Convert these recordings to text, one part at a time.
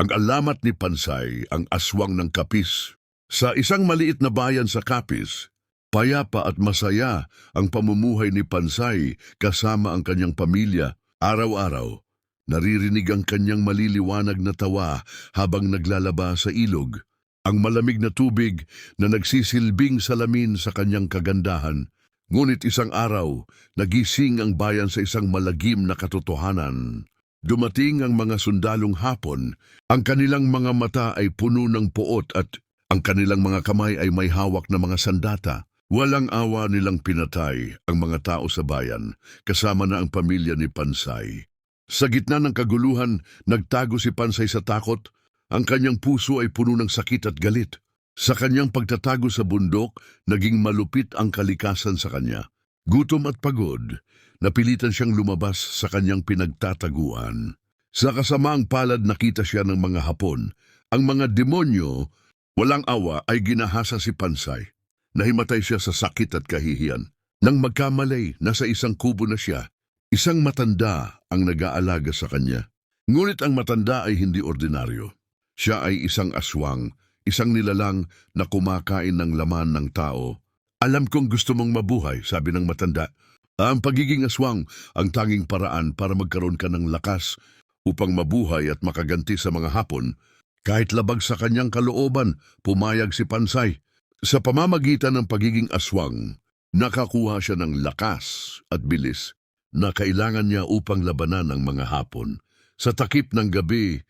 Ang alamat ni Pansay, ang aswang ng Kapis. Sa isang maliit na bayan sa Kapis, payapa at masaya ang pamumuhay ni Pansay kasama ang kanyang pamilya. Araw-araw, naririnig ang kanyang maliliwanag na tawa habang naglalaba sa ilog. Ang malamig na tubig na nagsisilbing salamin sa kanyang kagandahan. Ngunit isang araw, nagising ang bayan sa isang malagim na katotohanan. Dumating ang mga sundalong hapon, ang kanilang mga mata ay puno ng puot at ang kanilang mga kamay ay may hawak na mga sandata. Walang awa nilang pinatay ang mga tao sa bayan, kasama na ang pamilya ni Pansay. Sa gitna ng kaguluhan, nagtago si Pansay sa takot. Ang kanyang puso ay puno ng sakit at galit. Sa kanyang pagtatago sa bundok, naging malupit ang kalikasan sa kanya. Gutom at pagod, napilitan siyang lumabas sa kanyang pinagtataguan. Sa kasamaang palad nakita siya ng mga Hapon. Ang mga demonyo, walang awa ay ginahasa si Pansay. Nahimatay siya sa sakit at kahihiyan. Nang magkamalay, nasa isang kubo na siya. Isang matanda ang nag-aalaga sa kanya. Ngunit ang matanda ay hindi ordinaryo. Siya ay isang aswang, isang nilalang na kumakain ng laman ng tao. Alam kong gusto mong mabuhay, sabi ng matanda. Ang pagiging aswang ang tanging paraan para magkaroon ka ng lakas upang mabuhay at makaganti sa mga Hapon. Kahit labag sa kanyang kalooban, pumayag si Pansay. Sa pamamagitan ng pagiging aswang, nakakuha siya ng lakas at bilis na kailangan niya upang labanan ang mga Hapon. Sa takip ng gabi,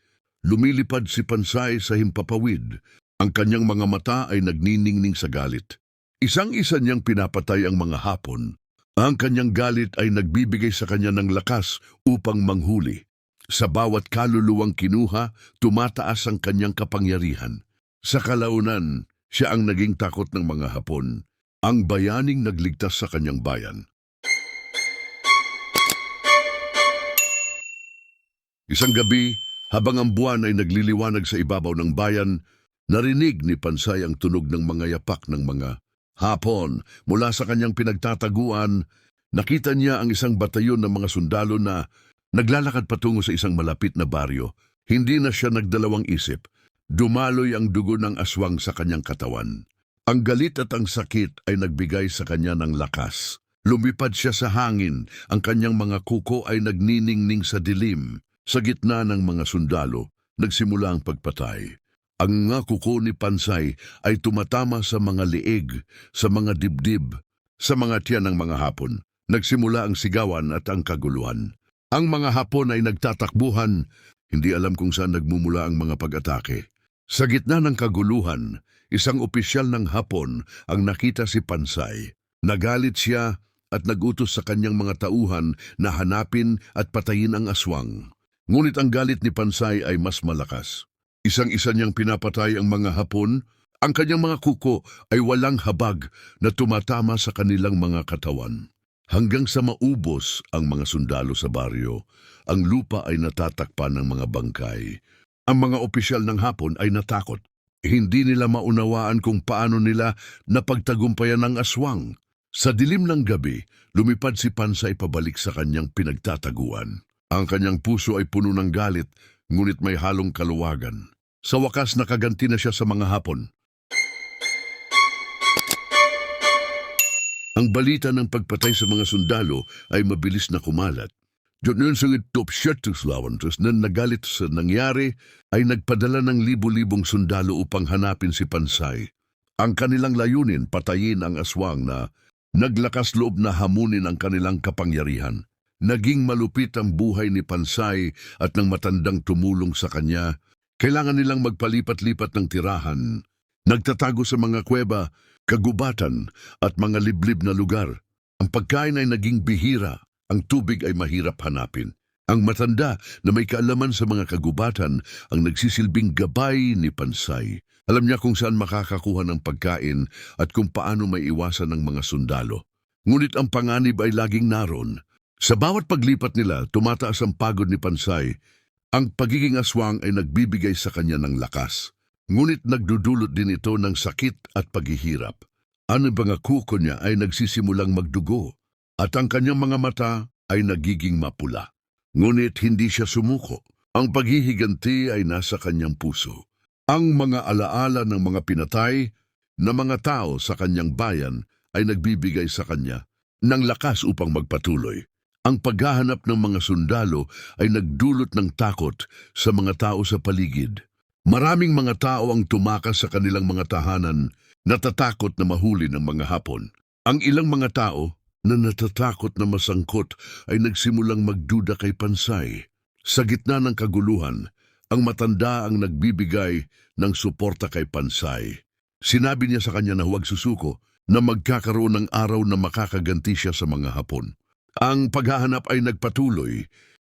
lumilipad si Pansay sa himpapawid. Ang kanyang mga mata ay nagniningning sa galit. Isang-isa niyang pinapatay ang mga Hapon. Ang kanyang galit ay nagbibigay sa kanya ng lakas upang manghuli. Sa bawat kaluluwang kinuha, tumataas ang kanyang kapangyarihan. Sa kalaunan, siya ang naging takot ng mga Hapon, ang bayaning nagligtas sa kanyang bayan. Isang gabi, habang ang buwan ay nagliliwanag sa ibabaw ng bayan, narinig ni Pansay ang tunog ng mga yapak ng mga Hapon. Mula sa kanyang pinagtataguan, nakita niya ang isang batayon ng mga sundalo na naglalakad patungo sa isang malapit na baryo. Hindi na siya nagdalawang isip. Dumaloy ang dugo ng aswang sa kanyang katawan. Ang galit at ang sakit ay nagbigay sa kanya ng lakas. Lumipad siya sa hangin, ang kanyang mga kuko ay nagniningning sa dilim. Sa gitna ng mga sundalo, nagsimula ang pagpatay. Ang mga kuko ni Pansay ay tumatama sa mga liig, sa mga dibdib, sa mga tiyan ng mga Hapon. Nagsimula ang sigawan at ang kaguluhan. Ang mga Hapon ay nagtatakbuhan, hindi alam kung saan nagmumula ang mga pag-atake. Sa gitna ng kaguluhan, isang opisyal ng Hapon ang nakita si Pansay. Nagalit siya at nagutos sa kanyang mga tauhan na hanapin at patayin ang aswang. Ngunit ang galit ni Pansay ay mas malakas. Isang-isa niyang pinapatay ang mga Hapon. Ang kanyang mga kuko ay walang habag na tumatama sa kanilang mga katawan. Hanggang sa maubos ang mga sundalo sa baryo, ang lupa ay natatakpan ng mga bangkay. Ang mga opisyal ng Hapon ay natakot. Hindi nila maunawaan kung paano nila napagtagumpayan ng aswang. Sa dilim ng gabi, lumipad si Pansay pabalik sa kanyang pinagtataguan. Ang kanyang puso ay puno ng galit, ngunit may halong kaluwagan. Sa wakas nakaganti na siya sa mga Hapon. Ang balita ng pagpatay sa mga sundalo ay mabilis na kumalat. Diyon sa top shirtus lawantos na nagalit sa nangyari ay nagpadala ng libu-libong sundalo upang hanapin si Pansay. Ang kanilang layunin patayin ang aswang na naglakas loob na hamunin ang kanilang kapangyarihan. Naging malupit ang buhay ni Pansay at ng matandang tumulong sa kanya. Kailangan nilang magpalipat-lipat ng tirahan. Nagtatago sa mga kuweba, kagubatan at mga liblib na lugar. Ang pagkain ay naging bihira. Ang tubig ay mahirap hanapin. Ang matanda na may kaalaman sa mga kagubatan ang nagsisilbing gabay ni Pansay. Alam niya kung saan makakakuha ng pagkain at kung paano may iwasan ng mga sundalo. Ngunit ang panganib ay laging naroon. Sa bawat paglipat nila, tumataas ang pagod ni Pansay. Ang pagiging aswang ay nagbibigay sa kanya ng lakas. Ngunit nagdudulot din ito ng sakit at paghihirap. Ang mga kuko niya ay nagsisimulang magdugo. At ang kanyang mga mata ay nagiging mapula. Ngunit hindi siya sumuko. Ang paghihiganti ay nasa kanyang puso. Ang mga alaala ng mga pinatay na mga tao sa kanyang bayan ay nagbibigay sa kanya ng lakas upang magpatuloy. Ang paghahanap ng mga sundalo ay nagdulot ng takot sa mga tao sa paligid. Maraming mga tao ang tumakas sa kanilang mga tahanan, natatakot na mahuli ng mga Hapon. Ang ilang mga tao na natatakot na masangkot ay nagsimulang magduda kay Pansay. Sa gitna ng kaguluhan, ang matanda ang nagbibigay ng suporta kay Pansay. Sinabi niya sa kanya na huwag susuko, na magkakaroon ng araw na makakaganti siya sa mga Hapon. Ang paghahanap ay nagpatuloy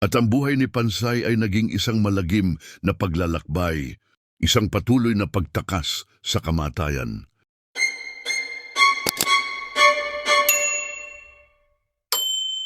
at ang buhay ni Pansay ay naging isang malagim na paglalakbay, isang patuloy na pagtakas sa kamatayan.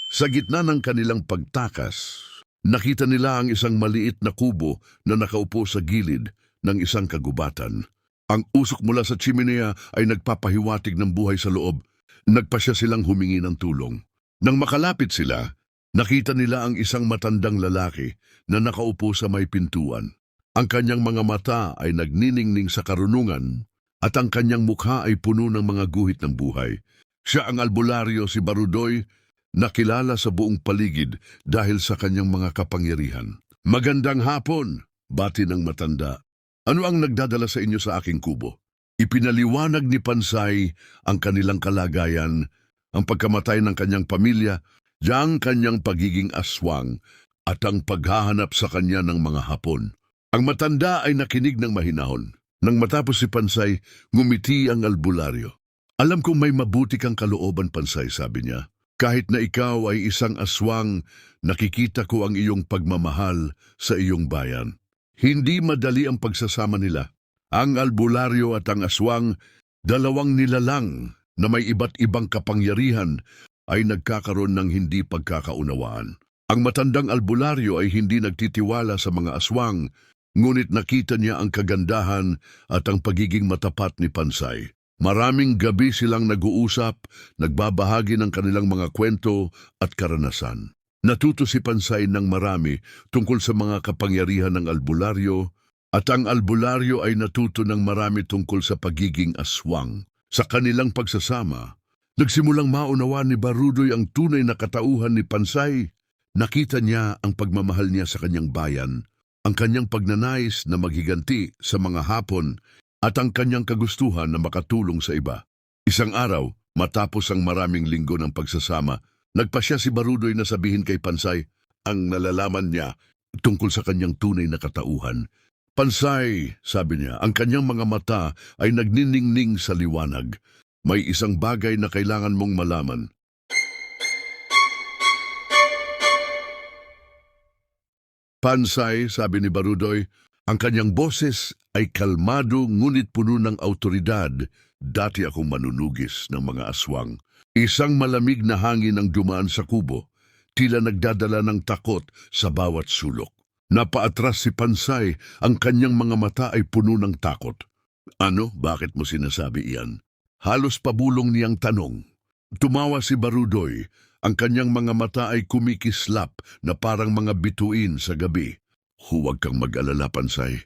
Sa gitna ng kanilang pagtakas, nakita nila ang isang maliit na kubo na nakaupo sa gilid ng isang kagubatan. Ang usok mula sa chimenea ay nagpapahiwatig ng buhay sa loob. Nagpasya silang humingi ng tulong. Nang makalapit sila, nakita nila ang isang matandang lalaki na nakaupo sa may pintuan. Ang kanyang mga mata ay nagniningning sa karunungan at ang kanyang mukha ay puno ng mga guhit ng buhay. Siya ang albularyo si Barudoy, nakilala sa buong paligid dahil sa kanyang mga kapangyarihan. Magandang hapon, bati ng matanda. Ano ang nagdadala sa inyo sa aking kubo? Ipinaliwanag ni Pansay ang kanilang kalagayan, ang pagkamatay ng kanyang pamilya, ang kanyang pagiging aswang at ang paghahanap sa kanya ng mga Hapon. Ang matanda ay nakinig ng mahinahon. Nang matapos si Pansay, ngumiti ang albularyo. Alam kong may mabuti kang kalooban, Pansay, sabi niya. Kahit na ikaw ay isang aswang, nakikita ko ang iyong pagmamahal sa iyong bayan. Hindi madali ang pagsasama nila. Ang albularyo at ang aswang, dalawang nilalang na may iba't ibang kapangyarihan, ay nagkakaroon ng hindi pagkakaunawaan. Ang matandang albularyo ay hindi nagtitiwala sa mga aswang, ngunit nakita niya ang kagandahan at ang pagiging matapat ni Pansay. Maraming gabi silang nag-uusap, nagbabahagi ng kanilang mga kwento at karanasan. Natuto si Pansay ng marami tungkol sa mga kapangyarihan ng albularyo at ang albularyo ay natuto ng marami tungkol sa pagiging aswang. Sa kanilang pagsasama, nagsimulang maunawaan ni Barudoy ang tunay na katauhan ni Pansay. Nakita niya ang pagmamahal niya sa kanyang bayan, ang kanyang pagnanais na maghiganti sa mga Hapon at ang kanyang kagustuhan na makatulong sa iba. Isang araw, matapos ang maraming linggo ng pagsasama, nagpasya si Barudoy na sabihin kay Pansay ang nalalaman niya tungkol sa kanyang tunay na katauhan. Pansay, sabi niya, ang kanyang mga mata ay nagniningning sa liwanag. May isang bagay na kailangan mong malaman. Pansay, sabi ni Barudoy, ang kanyang boses ay kalmado ngunit puno ng autoridad. Dati akong manunugis ng mga aswang. Isang malamig na hangin ang dumaan sa kubo, tila nagdadala ng takot sa bawat sulok. Napaatras si Pansay, ang kanyang mga mata ay puno ng takot. Ano? Bakit mo sinasabi iyan? Halos pabulong niyang tanong. Tumawa si Barudoy, ang kanyang mga mata ay kumikislap na parang mga bituin sa gabi. Huwag kang mag-alala, Pansay.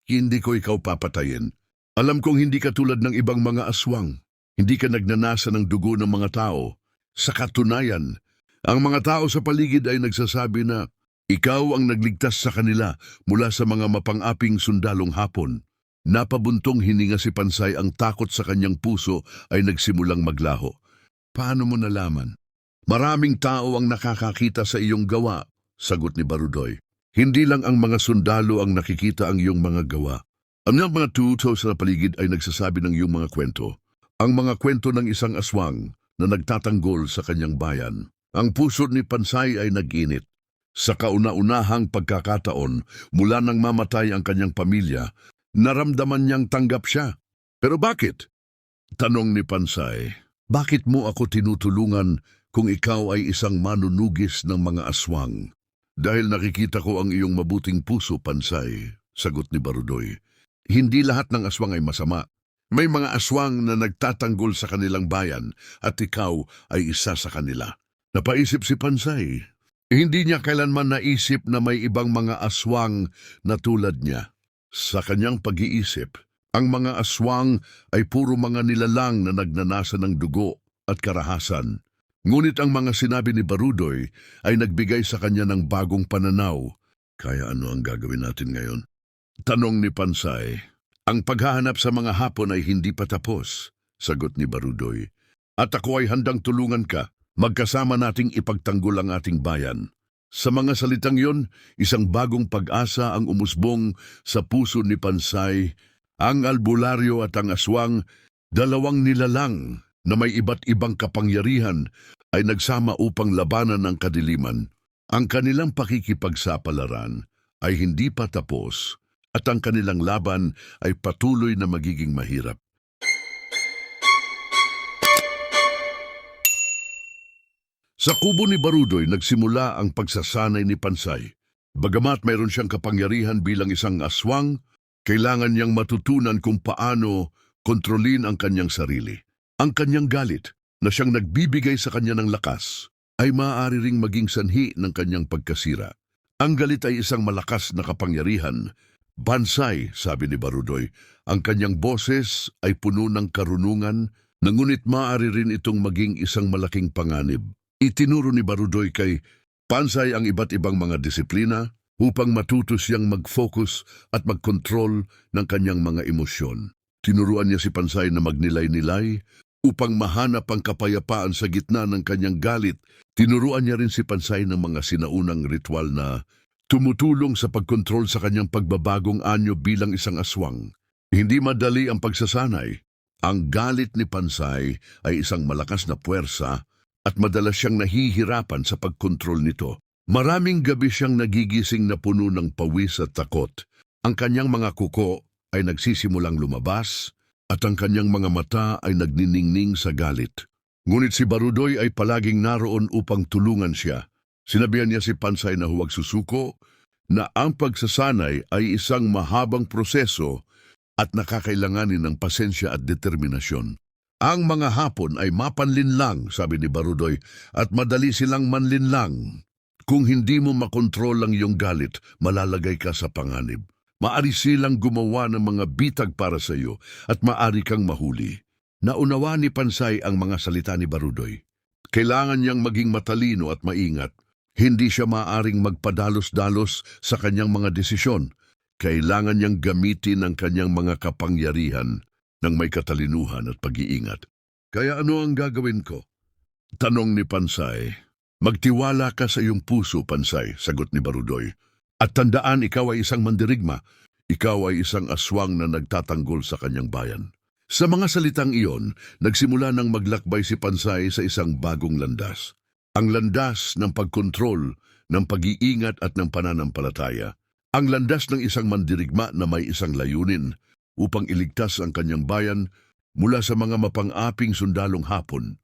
Hindi ko ikaw papatayin. Alam kong hindi ka tulad ng ibang mga aswang. Hindi ka nagnanasa ng dugo ng mga tao. Sa katunayan, ang mga tao sa paligid ay nagsasabi na ikaw ang nagligtas sa kanila mula sa mga mapang-aping sundalong Hapon. Napabuntong hininga si Pansay, ang takot sa kanyang puso ay nagsimulang maglaho. Paano mo nalaman? Maraming tao ang nakakakita sa iyong gawa, sagot ni Barudoy. Hindi lang ang mga sundalo ang nakikita ang iyong mga gawa. Ang mga tuto sa paligid ay nagsasabi ng iyong mga kwento. Ang mga kwento ng isang aswang na nagtatanggol sa kanyang bayan. Ang puso ni Pansay ay nag-init. Sa kauna-unahang pagkakataon, mula nang mamatay ang kanyang pamilya, naramdaman niyang tanggap siya. Pero bakit? Tanong ni Pansay, bakit mo ako tinutulungan kung ikaw ay isang manunugis ng mga aswang? Dahil nakikita ko ang iyong mabuting puso, Pansay, sagot ni Barudoy. Hindi lahat ng aswang ay masama. May mga aswang na nagtatanggol sa kanilang bayan at ikaw ay isa sa kanila. Napaisip si Pansay. Hindi niya kailanman naisip na may ibang mga aswang na tulad niya. Sa kanyang pag-iisip, ang mga aswang ay puro mga nilalang na nagnanasa ng dugo at karahasan. Ngunit ang mga sinabi ni Barudoy ay nagbigay sa kanya ng bagong pananaw. Kaya ano ang gagawin natin ngayon? Tanong ni Pansay. Ang paghahanap sa mga hapon ay hindi pa tapos, sagot ni Barudoy. At ako ay handang tulungan ka. Magkasama nating ipagtanggol ang ating bayan. Sa mga salitang yon, isang bagong pag-asa ang umusbong sa puso ni Pansay. Ang albularyo at ang aswang, dalawang nilalang na may iba't ibang kapangyarihan, ay nagsama upang labanan ang kadiliman. Ang kanilang pakikipagsapalaran ay hindi pa tapos at ang kanilang laban ay patuloy na magiging mahirap. Sa kubo ni Barudoy nagsimula ang pagsasanay ni Pansay. Bagamat mayroon siyang kapangyarihan bilang isang aswang, kailangan niyang matutunan kung paano kontrolin ang kanyang sarili. Ang kanyang galit, na siyang nagbibigay sa kanya ng lakas, ay maaari ring maging sanhi ng kanyang pagkasira. Ang galit ay isang malakas na kapangyarihan. Bansay, sabi ni Barudoy, ang kanyang boses ay puno ng karunungan, ngunit maaari rin itong maging isang malaking panganib. Itinuro ni Barudoy kay Pansay ang iba't ibang mga disiplina upang matuto siyang mag-focus at mag-control ng kanyang mga emosyon. Tinuruan niya si Pansay na magnilay-nilay upang mahanap ang kapayapaan sa gitna ng kanyang galit. Tinuruan niya rin si Pansay ng mga sinaunang ritual na tumutulong sa pagkontrol sa kanyang pagbabagong anyo bilang isang aswang. Hindi madali ang pagsasanay. Ang galit ni Pansay ay isang malakas na puwersa at madalas siyang nahihirapan sa pagkontrol nito. Maraming gabi siyang nagigising na puno ng pawis at takot. Ang kanyang mga kuko ay nagsisimulang lumabas at ang kanyang mga mata ay nagniningning sa galit. Ngunit si Barudoy ay palaging naroon upang tulungan siya. Sinabihan niya si Pansay na huwag susuko, na ang pagsasanay ay isang mahabang proseso at nakakailanganin ng pasensya at determinasyon. Ang mga hapon ay mapanlinlang, sabi ni Barudoy, at madali silang manlinlang. Kung hindi mo makontrol ang iyong galit, malalagay ka sa panganib. Maari silang gumawa ng mga bitag para sa iyo at maari kang mahuli. Naunawa ni Pansay ang mga salita ni Barudoy. Kailangan niyang maging matalino at maingat. Hindi siya maaring magpadalos-dalos sa kanyang mga desisyon. Kailangan niyang gamitin ang kanyang mga kapangyarihan ng may katalinuhan at pag-iingat. Kaya ano ang gagawin ko? Tanong ni Pansay. Magtiwala ka sa iyong puso, Pansay, sagot ni Barudoy. At tandaan, ikaw ay isang mandirigma. Ikaw ay isang aswang na nagtatanggol sa kanyang bayan. Sa mga salitang iyon, nagsimula ng maglakbay si Pansay sa isang bagong landas. Ang landas ng pagkontrol, ng pag-iingat at ng pananampalataya. Ang landas ng isang mandirigma na may isang layunin upang iligtas ang kanyang bayan mula sa mga mapang-aping sundalong Hapon.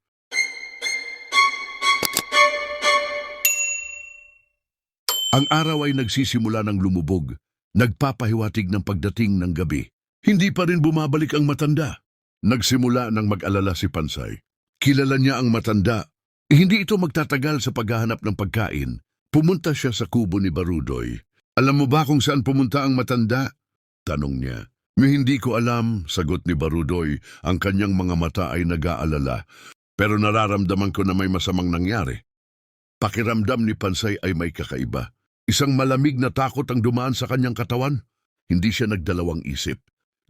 Ang araw ay nagsisimula ng lumubog, nagpapahiwatig ng pagdating ng gabi. Hindi pa rin bumabalik ang matanda. Nagsimula ng mag-alala si Pansay. Kilala niya ang matanda. Hindi ito magtatagal sa paghahanap ng pagkain. Pumunta siya sa kubo ni Barudoy. Alam mo ba kung saan pumunta ang matanda? Tanong niya. Hindi ko alam, sagot ni Barudoy. Ang kanyang mga mata ay nag-aalala. Pero nararamdaman ko na may masamang nangyari. Pakiramdam ni Pansay ay may kakaiba. Isang malamig na takot ang dumaan sa kanyang katawan. Hindi siya nagdalawang isip.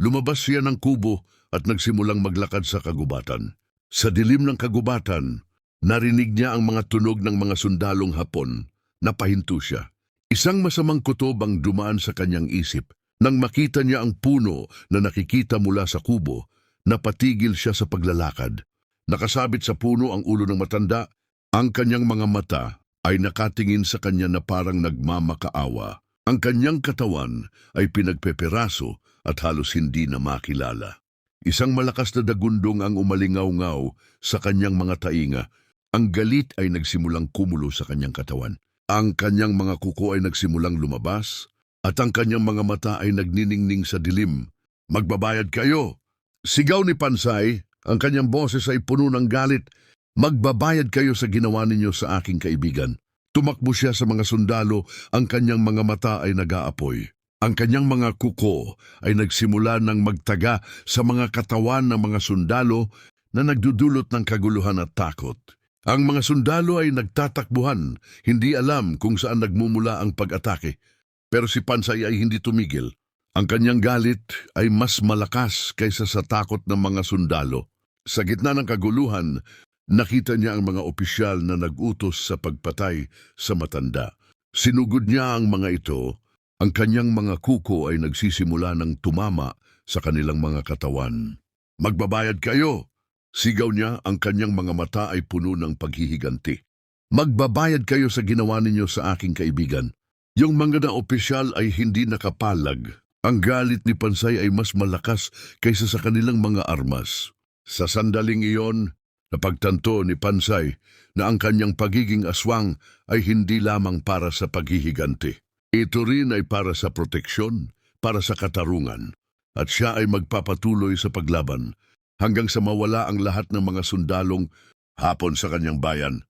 Lumabas siya ng kubo at nagsimulang maglakad sa kagubatan. Sa dilim ng kagubatan, narinig niya ang mga tunog ng mga sundalong Hapon. Napahinto siya. Isang masamang kutob ang dumaan sa kanyang isip. Nang makita niya ang puno na nakikita mula sa kubo, napatigil siya sa paglalakad. Nakasabit sa puno ang ulo ng matanda. Ang kanyang mga mata ay nakatingin sa kanya na parang nagmamakaawa. Ang kanyang katawan ay pinagpeperaso at halos hindi na makilala. Isang malakas na dagundong ang umalingaw-ngaw sa kanyang mga tainga. Ang galit ay nagsimulang kumulo sa kanyang katawan. Ang kanyang mga kuko ay nagsimulang lumabas at ang kanyang mga mata ay nagniningning sa dilim. Magbabayad kayo! Sigaw ni Pansay, ang kanyang boses ay puno ng galit. Magbabayad kayo sa ginawa ninyo sa aking kaibigan. Tumakbo siya sa mga sundalo, ang kanyang mga mata ay nag-aapoy. Ang kanyang mga kuko ay nagsimula ng magtaga sa mga katawan ng mga sundalo na nagdudulot ng kaguluhan at takot. Ang mga sundalo ay nagtatakbuhan, hindi alam kung saan nagmumula ang pag-atake. Pero si Pansay ay hindi tumigil. Ang kanyang galit ay mas malakas kaysa sa takot ng mga sundalo. Sa gitna ng kaguluhan, nakita niya ang mga opisyal na nag-utos sa pagpatay sa matanda. Sinugod niya ang mga ito. Ang kanyang mga kuko ay nagsisimula ng tumama sa kanilang mga katawan. Magbabayad kayo! Sigaw niya, ang kanyang mga mata ay puno ng paghihiganti. Magbabayad kayo sa ginawa ninyo sa aking kaibigan. Yung mga na opisyal ay hindi nakapalag. Ang galit ni Pansay ay mas malakas kaysa sa kanilang mga armas. Sa sandaling iyon, napagtanto ni Pansay na ang kanyang pagiging aswang ay hindi lamang para sa paghihiganti. Ito rin ay para sa proteksyon, para sa katarungan. At siya ay magpapatuloy sa paglaban hanggang sa mawala ang lahat ng mga sundalong hapon sa kanyang bayan.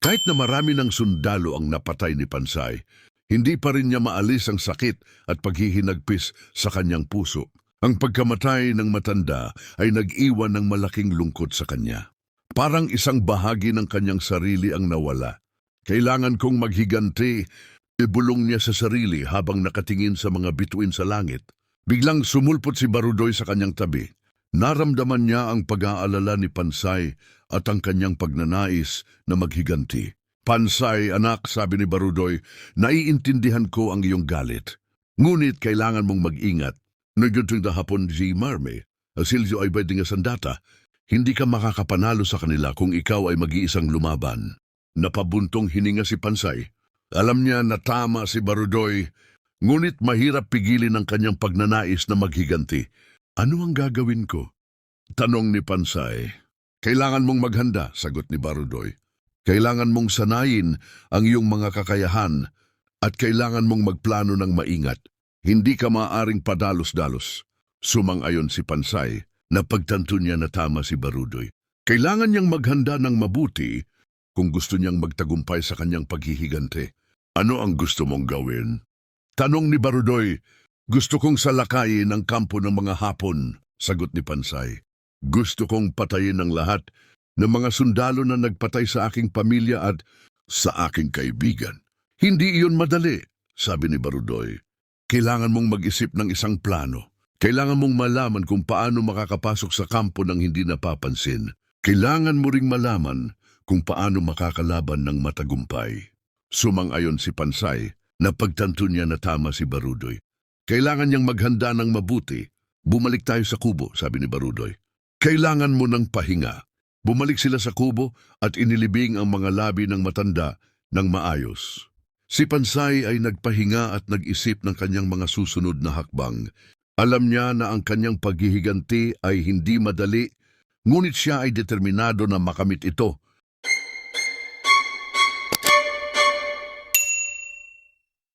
Kahit na marami ng sundalo ang napatay ni Pansay, hindi pa rin niya maalis ang sakit at paghihinagpis sa kanyang puso. Ang pagkamatay ng matanda ay nag-iwan ng malaking lungkot sa kanya. Parang isang bahagi ng kanyang sarili ang nawala. Kailangan kong maghiganti, ibulong niya sa sarili habang nakatingin sa mga bituin sa langit. Biglang sumulpot si Barudoy sa kanyang tabi. Naramdaman niya ang pag-aalala ni Pansay at ang kanyang pagnanais na maghiganti. Pansay, anak, sabi ni Barudoy, naiintindihan ko ang iyong galit. Ngunit kailangan mong mag-ingat. Nagyuting na hapon si Marme, Silvio ay pwedeng sandata. Hindi ka makakapanalo sa kanila kung ikaw ay mag-iisang lumaban. Napabuntong hininga si Pansay. Alam niya na tama si Barudoy, ngunit mahirap pigilin ang kanyang pagnanais na maghiganti. Ano ang gagawin ko? Tanong ni Pansay. Kailangan mong maghanda, sagot ni Barudoy. Kailangan mong sanayin ang iyong mga kakayahan at kailangan mong magplano ng maingat. Hindi ka maaaring padalos-dalos. Sumang-ayon si Pansay. Napagtanto niya na tama si Barudoy. Kailangan niyang maghanda ng mabuti kung gusto niyang magtagumpay sa kanyang paghihigante. Ano ang gusto mong gawin? Tanong ni Barudoy. Gusto kong salakayin ang kampo ng mga Hapon, sagot ni Pansay. Gusto kong patayin ang lahat ng mga sundalo na nagpatay sa aking pamilya at sa aking kaibigan. Hindi iyon madali, sabi ni Barudoy. Kailangan mong mag-isip ng isang plano. Kailangan mong malaman kung paano makakapasok sa kampo ng hindi napapansin. Kailangan mo ring malaman kung paano makakalaban ng matagumpay. Sumang-ayon si Pansay na pagtanto niya na tama si Barudoy. Kailangan niyang maghanda ng mabuti. Bumalik tayo sa kubo, sabi ni Barudoy. Kailangan mo ng pahinga. Bumalik sila sa kubo at inilibing ang mga labi ng matanda ng maayos. Si Pansay ay nagpahinga at nag-isip ng kanyang mga susunod na hakbang. Alam niya na ang kanyang paghihiganti ay hindi madali, ngunit siya ay determinado na makamit ito.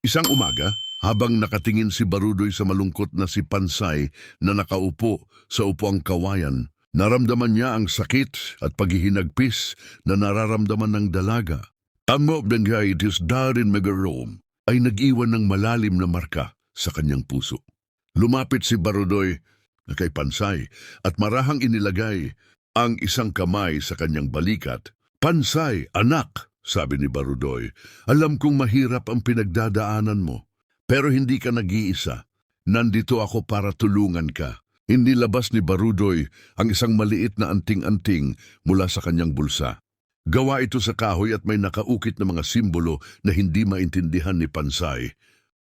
Isang umaga, habang nakatingin si Barudoy sa malungkot na si Pansay na nakaupo sa upuang kawayan, naramdaman niya ang sakit at paghihinagpis na nararamdaman ng dalaga. Ang mobdengay Darin Megarom ay nag-iwan ng malalim na marka sa kanyang puso. Lumapit si Barudoy na kay Pansay at marahang inilagay ang isang kamay sa kanyang balikat. Pansay, anak, sabi ni Barudoy, alam kong mahirap ang pinagdadaanan mo, pero hindi ka nag-iisa. Nandito ako para tulungan ka. Hindi labas ni Barudoy ang isang maliit na anting-anting mula sa kanyang bulsa. Gawa ito sa kahoy at may nakaukit na mga simbolo na hindi maintindihan ni Pansay.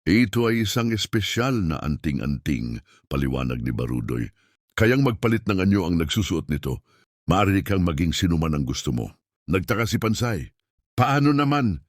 Ito ay isang espesyal na anting-anting, paliwanag ni Barudoy. Kayang magpalit ng anyo ang nagsusuot nito. Maaari kang maging sinuman ang gusto mo. Nagtaka si Pansay. Paano naman?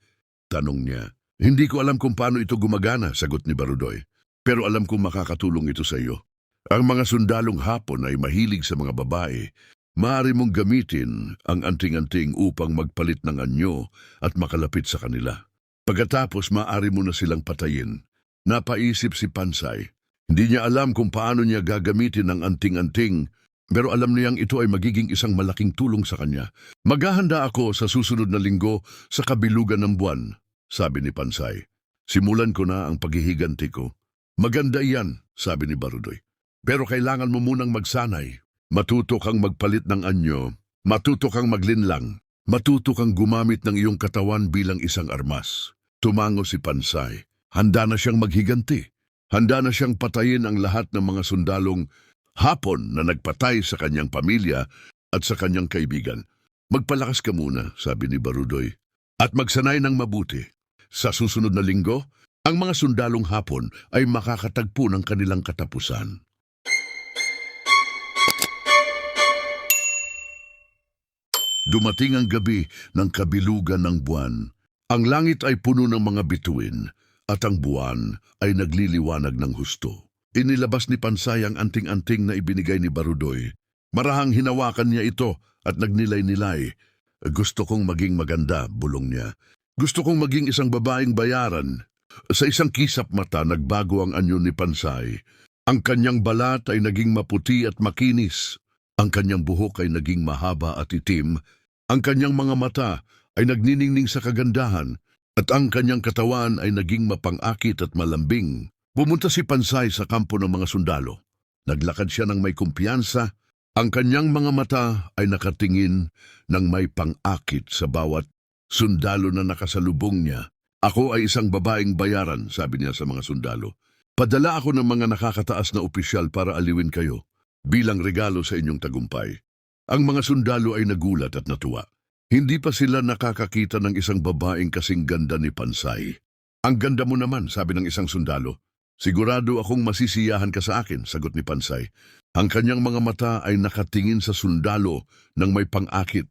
Tanong niya. Hindi ko alam kung paano ito gumagana, sagot ni Barudoy. Pero alam kong makakatulong ito sa iyo. Ang mga sundalong Hapon ay mahilig sa mga babae. Maaari mong gamitin ang anting-anting upang magpalit ng anyo at makalapit sa kanila. Pagkatapos maaari mo na silang patayin. Napaisip si Pansay. Hindi niya alam kung paano niya gagamitin ang anting-anting, Pero alam niyang ito ay magiging isang malaking tulong sa kanya. Maghahanda ako sa susunod na linggo sa kabilugan ng buwan, sabi ni Pansay. Simulan ko na ang paghihiganti ko. Maganda iyan, sabi ni Barudoy. Pero kailangan mo munang magsanay. Matuto kang magpalit ng anyo, matuto kang maglinlang, matuto kang gumamit ng iyong katawan bilang isang armas. Tumango si Pansay. Handa na siyang maghiganti. Handa na siyang patayin ang lahat ng mga sundalong Hapon na nagpatay sa kanyang pamilya at sa kanyang kaibigan. Magpalakas ka muna, sabi ni Barudoy, at magsanay ng mabuti. Sa susunod na linggo, ang mga sundalong Hapon ay makakatagpo ng kanilang katapusan. Dumating ang gabi ng kabilugan ng buwan. Ang langit ay puno ng mga bituin at ang buwan ay nagliliwanag ng husto. Inilabas ni Pansay ang anting-anting na ibinigay ni Barudoy. Marahang hinawakan niya ito at nagnilay-nilay. Gusto kong maging maganda, bulong niya. Gusto kong maging isang babaeng bayaran. Sa isang kisap mata nagbago ang anyo ni Pansay. Ang kanyang balat ay naging maputi at makinis. Ang kanyang buhok ay naging mahaba at itim. Ang kanyang mga mata ay nagniningning sa kagandahan. At ang kanyang katawan ay naging mapangakit at malambing. Pumunta si Pansay sa kampo ng mga sundalo. Naglakad siya ng may kumpiyansa. Ang kanyang mga mata ay nakatingin ng may pang-akit sa bawat sundalo na nakasalubong niya. Ako ay isang babaeng bayaran, sabi niya sa mga sundalo. Padala ako ng mga nakakataas na opisyal para aliwin kayo bilang regalo sa inyong tagumpay. Ang mga sundalo ay nagulat at natuwa. Hindi pa sila nakakakita ng isang babaeng kasing ganda ni Pansay. Ang ganda mo naman, sabi ng isang sundalo. Sigurado akong masisiyahan ka sa akin, sagot ni Pansay. Ang kanyang mga mata ay nakatingin sa sundalo ng may pang-akit.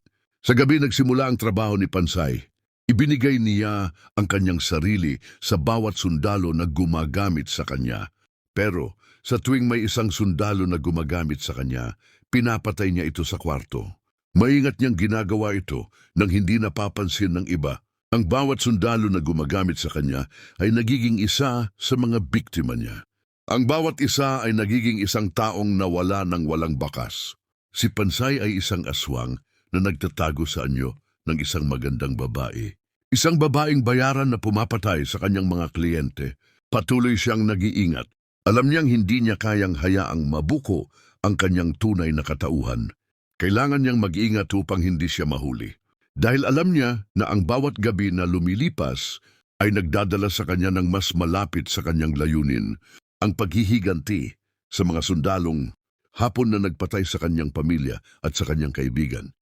Sa gabi nagsimula ang trabaho ni Pansay. Ibinigay niya ang kanyang sarili sa bawat sundalo na gumagamit sa kanya. Pero sa tuwing may isang sundalo na gumagamit sa kanya, pinapatay niya ito sa kwarto. Maingat niyang ginagawa ito nang hindi napapansin ng iba. Ang bawat sundalo na gumagamit sa kanya ay nagiging isa sa mga biktima niya. Ang bawat isa ay nagiging isang taong nawala ng walang bakas. Si Pansay ay isang aswang na nagtatago sa anyo ng isang magandang babae. Isang babaeng bayaran na pumapatay sa kanyang mga kliyente. Patuloy siyang nag-iingat. Alam niyang hindi niya kayang hayaang mabuko ang kanyang tunay na katauhan. Kailangan niyang mag-iingat upang hindi siya mahuli. Dahil alam niya na ang bawat gabi na lumilipas ay nagdadala sa kanya ng mas malapit sa kanyang layunin, ang paghihiganti sa mga sundalong Hapon na nagpatay sa kanyang pamilya at sa kanyang kaibigan.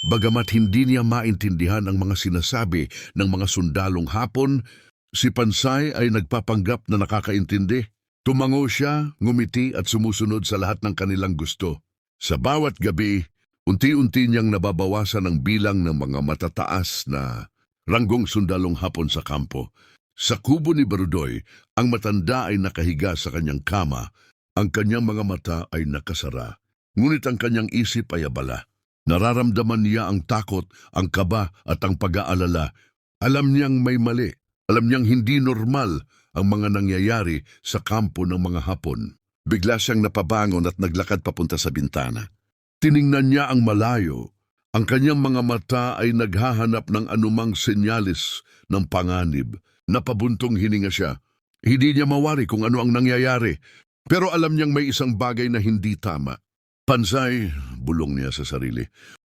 Bagamat hindi niya maintindihan ang mga sinasabi ng mga sundalong Hapon, si Pansay ay nagpapanggap na nakakaintindi. Tumango siya, ngumiti at sumusunod sa lahat ng kanilang gusto. Sa bawat gabi, unti-unti niyang nababawasan ang bilang ng mga matataas na ranggong sundalong Hapon sa kampo. Sa kubo ni Barudoy, ang matanda ay nakahiga sa kanyang kama. Ang kanyang mga mata ay nakasara. Ngunit ang kanyang isip ay abala. Nararamdaman niya ang takot, ang kaba at ang pag-aalala. Alam niyang may mali. Alam niyang hindi normal ang mga nangyayari sa kampo ng mga Hapon. Bigla siyang napabangon at naglakad papunta sa bintana. Tiningnan niya ang malayo. Ang kanyang mga mata ay naghahanap ng anumang senyalis ng panganib. Napabuntong hininga siya. Hindi niya mawari kung ano ang nangyayari. Pero alam niyang may isang bagay na hindi tama. Pansay, bulong niya sa sarili.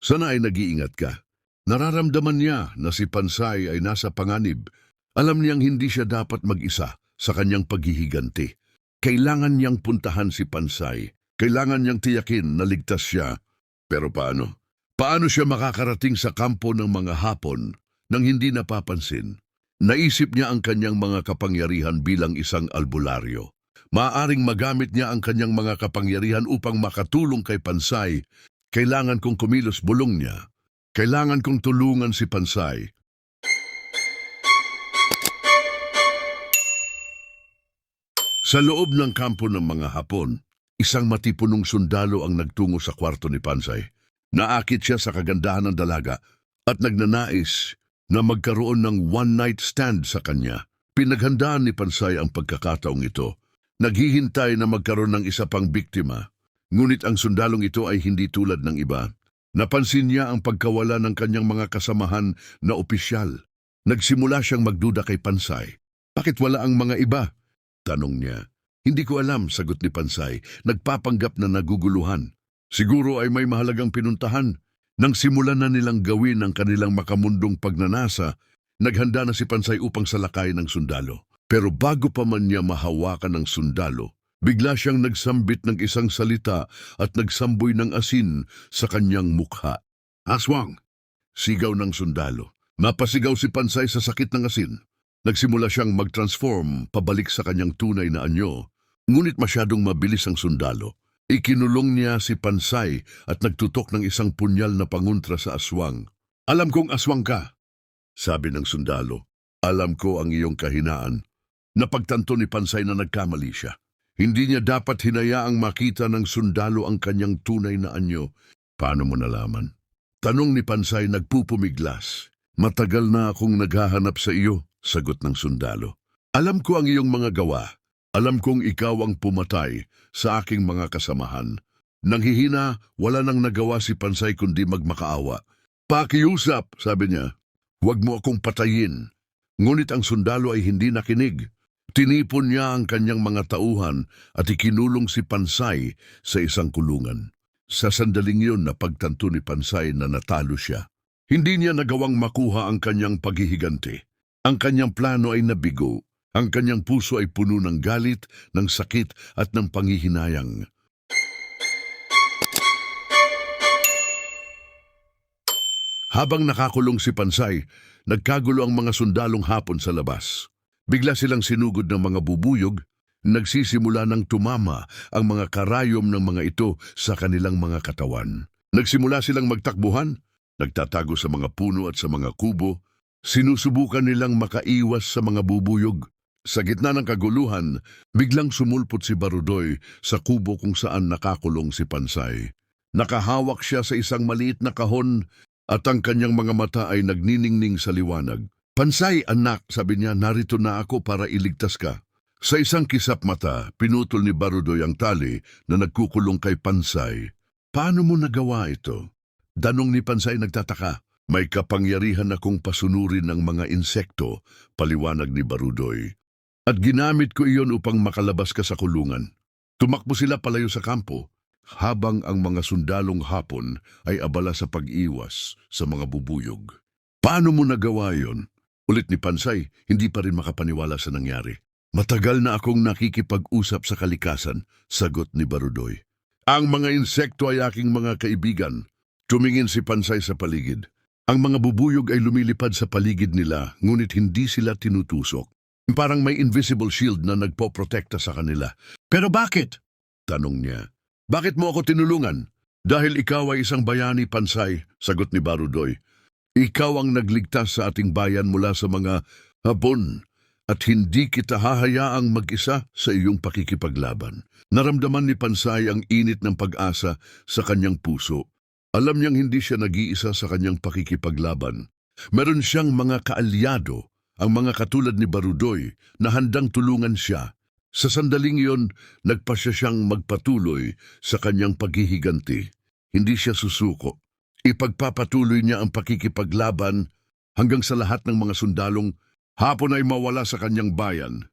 Sana ay nag-iingat ka. Nararamdaman niya na si Pansay ay nasa panganib. Alam niyang hindi siya dapat mag-isa sa kanyang paghihiganti. Kailangan niyang puntahan si Pansay. Kailangan niyang tiyakin na ligtas siya. Pero paano? Paano siya makakarating sa kampo ng mga Hapon nang hindi napapansin? Naisip niya ang kanyang mga kapangyarihan bilang isang albularyo. Maaaring magamit niya ang kanyang mga kapangyarihan upang makatulong kay Pansay. Kailangan kong kumilos, bulong niya. Kailangan kong tulungan si Pansay. Sa loob ng kampo ng mga Hapon, isang matipunong sundalo ang nagtungo sa kwarto ni Pansay. Naakit siya sa kagandahan ng dalaga at nagnanais na magkaroon ng one-night stand sa kanya. Pinaghandaan ni Pansay ang pagkakataong ito. Naghihintay na magkaroon ng isa pang biktima. Ngunit ang sundalong ito ay hindi tulad ng iba. Napansin niya ang pagkawala ng kanyang mga kasamahan na opisyal. Nagsimula siyang magduda kay Pansay. Bakit wala ang mga iba? Tanong niya. Hindi ko alam, sagot ni Pansay. Nagpapanggap na naguguluhan. Siguro ay may mahalagang pinuntahan. Nang simulan na nilang gawin ang kanilang makamundong pagnanasa, naghanda na si Pansay upang salakay ng sundalo. Pero bago pa man niya mahawakan ng sundalo, bigla siyang nagsambit ng isang salita at nagsamboy ng asin sa kanyang mukha. Aswang! Sigaw ng sundalo. Napasigaw si Pansay sa sakit ng asin. Nagsimula siyang mag-transform pabalik sa kanyang tunay na anyo. Ngunit masyadong mabilis ang sundalo. Ikinulong niya si Pansay at nagtutok ng isang punyal na panguntra sa aswang. Alam kong aswang ka, sabi ng sundalo. Alam ko ang iyong kahinaan. Napagtanto ni Pansay na nagkamali siya. Hindi niya dapat hinayaang makita ng sundalo ang kanyang tunay na anyo. Paano mo nalaman? Tanong ni Pansay nagpupumiglas. Matagal na akong naghahanap sa iyo, sagot ng sundalo. Alam ko ang iyong mga gawa. Alam kong ikaw ang pumatay sa aking mga kasamahan. Nanghihina, wala nang nagawa si Pansay kundi magmakaawa. Pakiusap, sabi niya. Huwag mo akong patayin. Ngunit ang sundalo ay hindi nakinig. Tinipon niya ang kanyang mga tauhan at ikinulong si Pansay sa isang kulungan. Sa sandaling yun napagtanto ni Pansay na natalo siya. Hindi niya nagawang makuha ang kanyang paghihiganti. Ang kanyang plano ay nabigo. Ang kanyang puso ay puno ng galit, ng sakit at ng panghihinayang. Habang nakakulong si Pansay, nagkagulo ang mga sundalong hapon sa labas. Bigla silang sinugod ng mga bubuyog, nagsisimula ng tumama ang mga karayom ng mga ito sa kanilang mga katawan. Nagsimula silang magtakbuhan, nagtatago sa mga puno at sa mga kubo, sinusubukan nilang makaiwas sa mga bubuyog. Sa gitna ng kaguluhan, biglang sumulpot si Barudoy sa kubo kung saan nakakulong si Pansay. Nakahawak siya sa isang maliit na kahon at ang kanyang mga mata ay nagniningning sa liwanag. Pansay, anak, sabi niya, narito na ako para iligtas ka. Sa isang kisap mata, pinutol ni Barudoy ang tali na nagkukulong kay Pansay. Paano mo nagawa ito? Danong ni Pansay nagtataka. May kapangyarihan akong pasunurin ng mga insekto, paliwanag ni Barudoy. At ginamit ko iyon upang makalabas ka sa kulungan. Tumakbo sila palayo sa kampo, habang ang mga sundalong hapon ay abala sa pag-iwas sa mga bubuyog. Paano mo nagawa iyon? Ulit ni Pansay, hindi pa rin makapaniwala sa nangyari. Matagal na akong nakikipag-usap sa kalikasan, sagot ni Barudoy. Ang mga insekto ay aking mga kaibigan. Tumingin si Pansay sa paligid. Ang mga bubuyog ay lumilipad sa paligid nila, ngunit hindi sila tinutusok. Parang may invisible shield na nagpoprotekta sa kanila. Pero bakit? Tanong niya. Bakit mo ako tinulungan? Dahil ikaw ay isang bayani, Pansay, sagot ni Barudoy. Ikaw ang nagligtas sa ating bayan mula sa mga Hapon at hindi kita hahayaang mag-isa sa iyong pakikipaglaban. Naramdaman ni Pansay ang init ng pag-asa sa kanyang puso. Alam niyang hindi siya nag-iisa sa kanyang pakikipaglaban. Meron siyang mga kaalyado, ang mga katulad ni Barudoy, na handang tulungan siya. Sa sandaling iyon, nagpasya siyang magpatuloy sa kanyang paghihiganti. Hindi siya susuko. Ipagpapatuloy niya ang pakikipaglaban hanggang sa lahat ng mga sundalong hapon ay mawala sa kanyang bayan.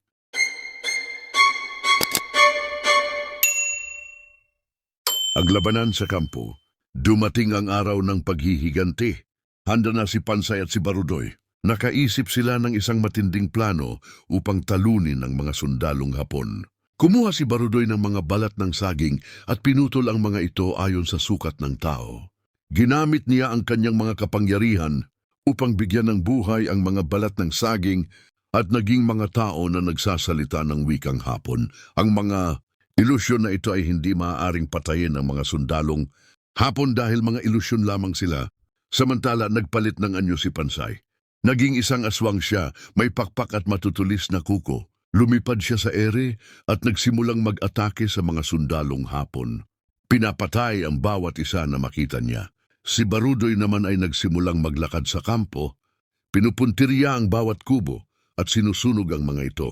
Ang labanan sa kampo. Dumating ang araw ng paghihiganti. Handa na si Pansay at si Barudoy. Nakaisip sila ng isang matinding plano upang talunin ang mga sundalong Hapon. Kumuha si Barudoy ng mga balat ng saging at pinutol ang mga ito ayon sa sukat ng tao. Ginamit niya ang kanyang mga kapangyarihan upang bigyan ng buhay ang mga balat ng saging at naging mga tao na nagsasalita ng wikang Hapon. Ang mga ilusyon na ito ay hindi maaaring patayin ng mga sundalong Hapon dahil mga ilusyon lamang sila. Samantala nagpalit ng anyo si Pansay. Naging isang aswang siya, may pakpak at matutulis na kuko. Lumipad siya sa ere at nagsimulang mag-atake sa mga sundalong Hapon. Pinapatay ang bawat isa na makita niya. Si Barudoy naman ay nagsimulang maglakad sa kampo. Pinupuntirya ang bawat kubo at sinusunog ang mga ito.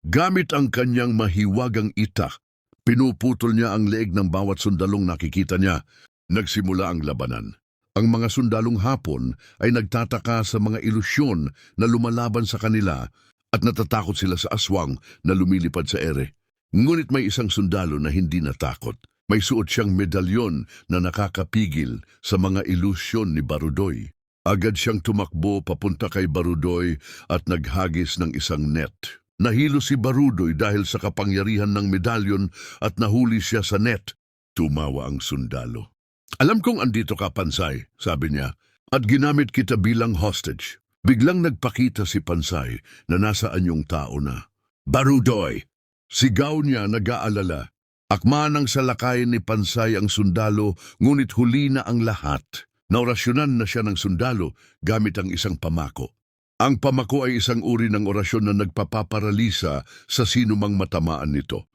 Gamit ang kanyang mahiwagang itak, pinuputol niya ang leeg ng bawat sundalong nakikita niya. Nagsimula ang labanan. Ang mga sundalong Hapon ay nagtataka sa mga ilusyon na lumalaban sa kanila at natatakot sila sa aswang na lumilipad sa ere. Ngunit may isang sundalo na hindi natakot. May suot siyang medalyon na nakakapigil sa mga ilusyon ni Barudoy. Agad siyang tumakbo papunta kay Barudoy at naghagis ng isang net. Nahilo si Barudoy dahil sa kapangyarihan ng medalyon at nahuli siya sa net. Tumawa ang sundalo. Alam kong andito ka, Pansay, sabi niya, at ginamit kita bilang hostage. Biglang nagpakita si Pansay na nasa anyong tao na. Barudoy! Sigaw niya nag-aalala. Akma ng salakayin ni Pansay ang sundalo, ngunit huli na ang lahat. Naorasyonan na siya ng sundalo gamit ang isang pamako. Ang pamako ay isang uri ng orasyon na nagpapaparalisa sa sinumang matamaan nito.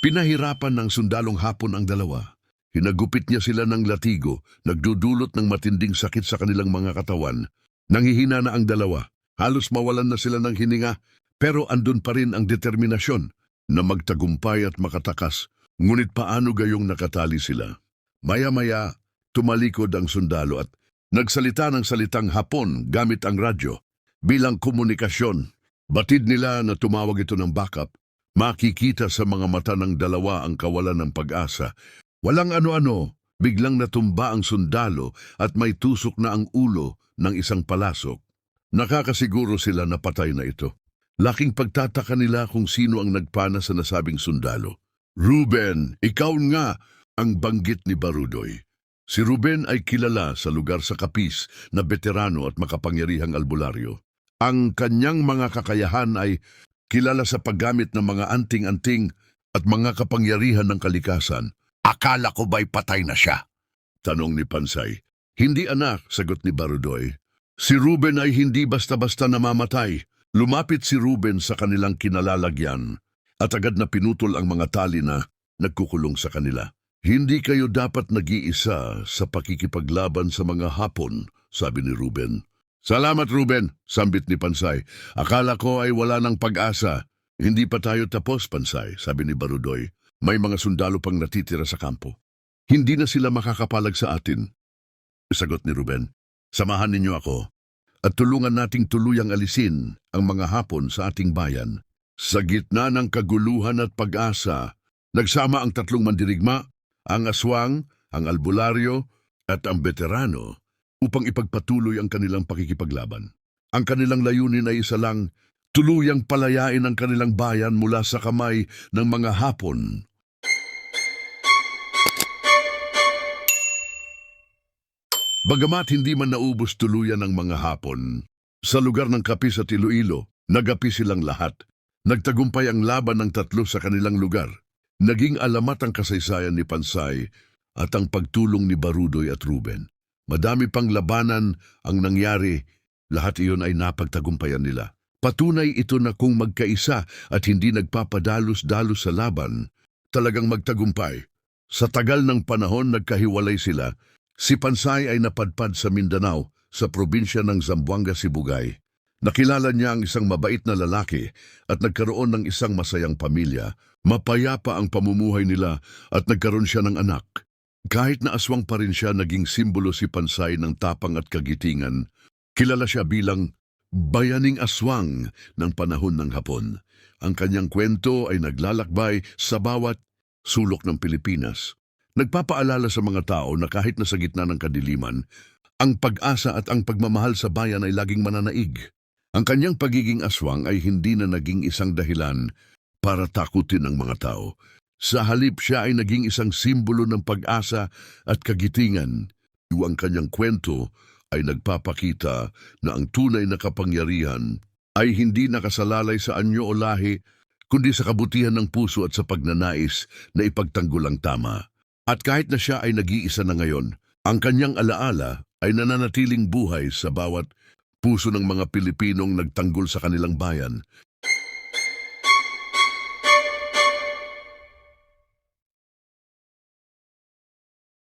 Pinahirapan ng sundalong Hapon ang dalawa. Hinagupit niya sila ng latigo, nagdudulot ng matinding sakit sa kanilang mga katawan. Nanghihina na ang dalawa. Halos mawalan na sila ng hininga, pero andun pa rin ang determinasyon na magtagumpay at makatakas. Ngunit paano gayong nakatali sila? Maya-maya, tumalikod ang sundalo at nagsalita ng salitang Hapon gamit ang radyo. Bilang komunikasyon, batid nila na tumawag ito ng backup. Makikita sa mga mata ng dalawa ang kawalan ng pag-asa. Walang ano-ano, biglang natumba ang sundalo at may tusok na ang ulo ng isang palasok. Nakakasiguro sila na patay na ito. Laking pagtataka nila kung sino ang nagpana sa nasabing sundalo. Ruben, ikaw nga ang banggit ni Barudoy. Si Ruben ay kilala sa lugar sa Capiz na veterano at makapangyarihang albularyo. Ang kanyang mga kakayahan ay kilala sa paggamit ng mga anting-anting at mga kapangyarihan ng kalikasan. Akala ko ba'y patay na siya? Tanong ni Pansay. Hindi anak, sagot ni Barudoy. Si Ruben ay hindi basta-basta namamatay. Lumapit si Ruben sa kanilang kinalalagyan at agad na pinutol ang mga tali na nagkukulong sa kanila. Hindi kayo dapat nag-iisa sa pakikipaglaban sa mga Hapon, sabi ni Ruben. Salamat, Ruben, sambit ni Pansay. Akala ko ay wala ng pag-asa. Hindi pa tayo tapos, Pansay, sabi ni Barudoy. May mga sundalo pang natitira sa kampo. Hindi na sila makakapalag sa atin. Sagot ni Ruben. Samahan ninyo ako at tulungan nating tuluyang alisin ang mga Hapon sa ating bayan. Sa gitna ng kaguluhan at pag-asa, nagsama ang tatlong mandirigma, ang aswang, ang albularyo at ang veterano upang ipagpatuloy ang kanilang pakikipaglaban. Ang kanilang layunin ay isa lang, tuluyang palayain ang kanilang bayan mula sa kamay ng mga Hapon. Bagamat hindi man naubos tuluyan ng mga Hapon, sa lugar ng Capiz at Iloilo, nagapi silang lahat. Nagtagumpay ang laban ng tatlo sa kanilang lugar. Naging alamat ang kasaysayan ni Pansay at ang pagtulong ni Barudoy at Ruben. Madami pang labanan ang nangyari, lahat iyon ay napagtagumpayan nila. Patunay ito na kung magkaisa at hindi nagpapadalos-dalos sa laban, talagang magtagumpay. Sa tagal ng panahon nagkahiwalay sila. Si Pansay ay napadpad sa Mindanao, sa probinsya ng Zamboanga, Sibugay. Nakilala niya ang isang mabait na lalaki at nagkaroon ng isang masayang pamilya. Mapayapa ang pamumuhay nila at nagkaroon siya ng anak. Kahit na aswang pa rin siya, naging simbolo si Pansay ng tapang at kagitingan. Kilala siya bilang bayaning aswang ng panahon ng Hapon. Ang kanyang kwento ay naglalakbay sa bawat sulok ng Pilipinas. Nagpapaalala sa mga tao na kahit na sa gitna ng kadiliman, ang pag-asa at ang pagmamahal sa bayan ay laging mananaig. Ang kanyang pagiging aswang ay hindi na naging isang dahilan para takutin ang mga tao. Sa halip siya ay naging isang simbolo ng pag-asa at kagitingan. Ang kanyang kwento ay nagpapakita na ang tunay na kapangyarihan ay hindi nakasalalay sa anyo o lahi, kundi sa kabutihan ng puso at sa pagnanais na ipagtanggol ang tama. At kahit na siya ay nag-iisa na ngayon, ang kanyang alaala ay nananatiling buhay sa bawat puso ng mga Pilipinong nagtanggol sa kanilang bayan.